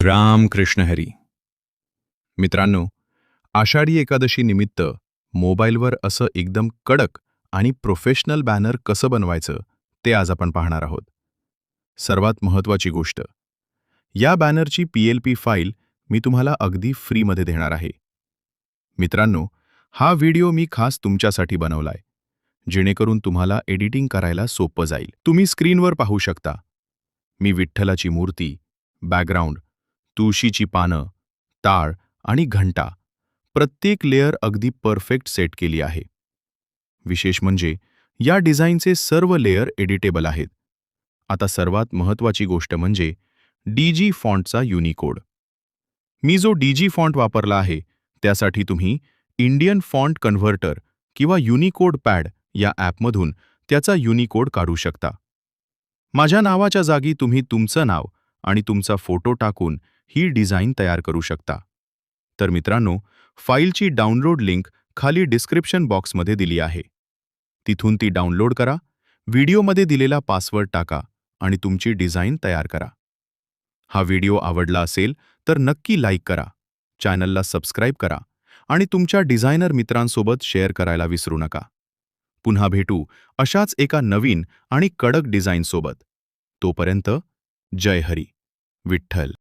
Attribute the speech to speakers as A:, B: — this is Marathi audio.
A: राम कृष्ण हरी. मित्रांनो, आषाढी एकादशी निमित्त मोबाईलवर असं एकदम कडक आणि प्रोफेशनल बॅनर कसं बनवायचं ते आज आपण पाहणार आहोत. सर्वात महत्त्वाची गोष्ट, या बॅनरची PLP फाईल मी तुम्हाला अगदी फ्रीमध्ये देणार आहे. मित्रांनो, हा व्हिडिओ मी खास तुमच्यासाठी बनवलाय, जेणेकरून तुम्हाला एडिटिंग करायला सोपं जाईल. तुम्ही स्क्रीनवर पाहू शकता, मी विठ्ठलाची मूर्ती, बॅकग्राऊंड, तुळशीची पानं, टाळ आणि घंटा प्रत्येक लेयर अगदी परफेक्ट सेट केली आहे. विशेष म्हणजे या डिझाईनचे सर्व लेयर एडिटेबल आहेत. आता सर्वात महत्त्वाची गोष्ट म्हणजे DG फॉन्टचा युनिकोड. मी जो DG फॉन्ट वापरला आहे त्यासाठी तुम्ही इंडियन फॉन्ट कन्व्हर्टर किंवा युनिकोड पॅड या ॲपमधून त्याचा युनिकोड काढू शकता. माझ्या नावाच्या जागी तुम्ही तुमचं नाव आणि तुमचा फोटो टाकून ही डिझाईन तयार करू शकता. तर मित्रांनो, फाईलची डाउनलोड लिंक खाली डिस्क्रिप्शन बॉक्समध्ये दिली आहे. तिथून ती डाउनलोड करा, व्हिडिओमध्ये दिलेला पासवर्ड टाका आणि तुमची डिझाईन तयार करा. हा व्हिडिओ आवडला असेल तर नक्की लाईक करा, चॅनलला सबस्क्राईब करा आणि तुमच्या डिझायनर मित्रांसोबत शेअर करायला विसरू नका. पुन्हा भेटू अशाच एका नवीन आणि कडक डिझाईनसोबत. तोपर्यंत जय हरी, विठ्ठल.